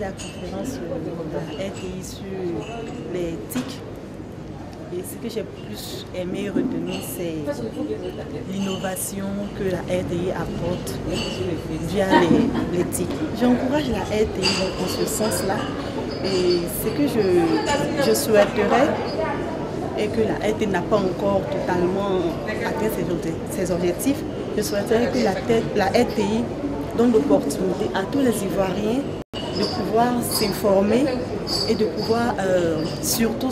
la conférence de la RTI sur les TIC. Et ce que j'ai plus aimé retenir, c'est l'innovation que la RTI apporte via les TIC. J'encourage la RTI dans ce sens-là. Et ce que je souhaiterais est que la RTI n'a pas encore totalement atteint ses objectifs. Je souhaiterais que la RTI donne l'opportunité à tous les Ivoiriens de pouvoir s'informer et de pouvoir surtout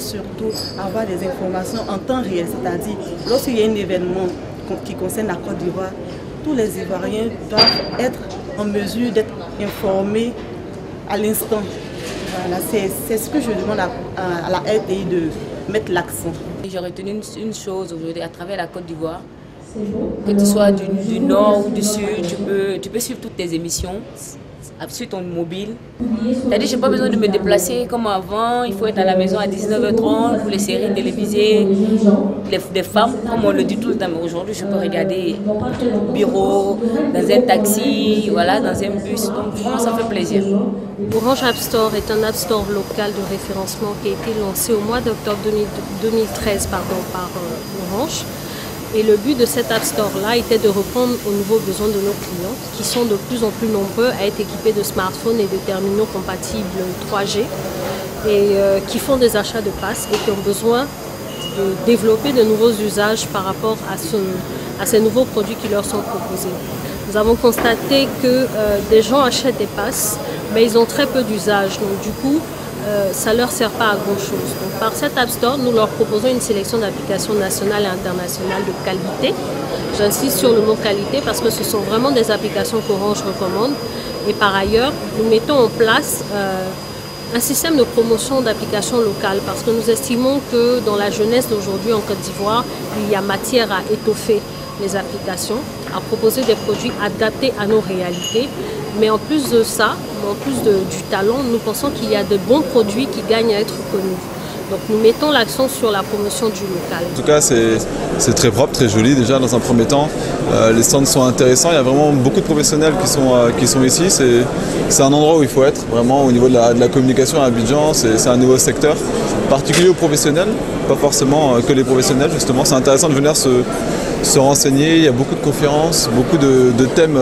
avoir des informations en temps réel. C'est-à-dire, lorsqu'il y a un événement qui concerne la Côte d'Ivoire, tous les Ivoiriens doivent être en mesure d'être informés à l'instant. Voilà, c'est ce que je demande à la RTI de mettre l'accent. J'ai retenu une chose aujourd'hui à travers la Côte d'Ivoire. Que tu sois du nord ou du sud, tu peux suivre toutes tes émissions sur ton mobile. C'est-à-dire, je n'ai pas besoin de me déplacer comme avant. Il faut être à la maison à 19h30 pour les séries télévisées des femmes, comme on le dit tout le temps. Mais aujourd'hui, je peux regarder au bureau, dans un taxi, voilà, dans un bus. Donc, vraiment, ça fait plaisir. Orange App Store est un App Store local de référencement qui a été lancé au mois d'octobre 2013 par Orange. Et le but de cet App Store-là était de répondre aux nouveaux besoins de nos clients qui sont de plus en plus nombreux à être équipés de smartphones et de terminaux compatibles 3G et qui font des achats de passes et qui ont besoin de développer de nouveaux usages par rapport à ces nouveaux produits qui leur sont proposés. Nous avons constaté que des gens achètent des passes, mais ils ont très peu d'usage. Donc du coup, ça ne leur sert pas à grand-chose. Par cet App Store, nous leur proposons une sélection d'applications nationales et internationales de qualité. J'insiste sur le mot qualité parce que ce sont vraiment des applications qu'Orange recommande. Et par ailleurs, nous mettons en place un système de promotion d'applications locales parce que nous estimons que dans la jeunesse d'aujourd'hui en Côte d'Ivoire, il y a matière à étoffer les applications, à proposer des produits adaptés à nos réalités. Mais en plus de ça, en plus du talent, nous pensons qu'il y a de bons produits qui gagnent à être connus. Donc nous mettons l'accent sur la promotion du local. En tout cas, c'est très propre, très joli déjà dans un premier temps. Les stands sont intéressants, il y a vraiment beaucoup de professionnels qui sont ici. C'est un endroit où il faut être, vraiment au niveau de la communication à Abidjan. C'est un nouveau secteur, particulier aux professionnels, pas forcément que les professionnels justement. C'est intéressant de venir se renseigner, il y a beaucoup de conférences, beaucoup de thèmes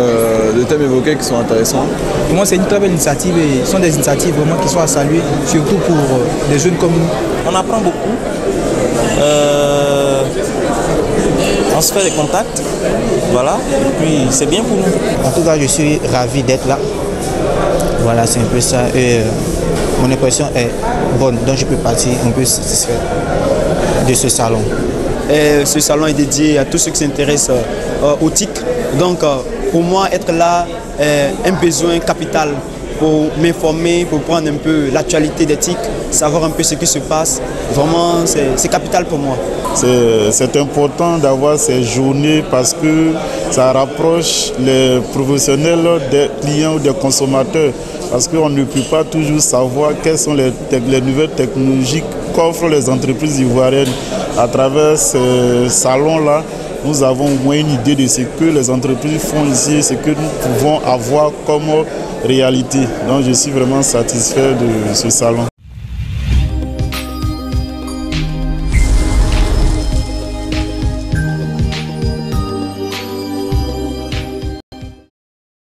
évoqués qui sont intéressants. Pour moi, c'est une très belle initiative et ce sont des initiatives vraiment qui sont à saluer, surtout pour des jeunes comme nous. On apprend beaucoup, on se fait des contacts, voilà, et puis c'est bien pour nous. En tout cas, je suis ravi d'être là. Voilà, c'est un peu ça. Et mon impression est bonne, donc je peux partir un peu satisfait de ce salon. Et ce salon est dédié à tous ceux qui s'intéressent aux TIC. Donc pour moi, être là est un besoin capital pour m'informer, pour prendre un peu l'actualité des TIC, savoir un peu ce qui se passe. Vraiment, c'est capital pour moi. C'est important d'avoir ces journées parce que ça rapproche les professionnels des clients ou des consommateurs. Parce qu'on ne peut pas toujours savoir quelles sont les nouvelles technologies qu'offrent les entreprises ivoiriennes. À travers ce salon-là, nous avons au moins une idée de ce que les entreprises font ici, ce que nous pouvons avoir comme réalité. Donc je suis vraiment satisfait de ce salon.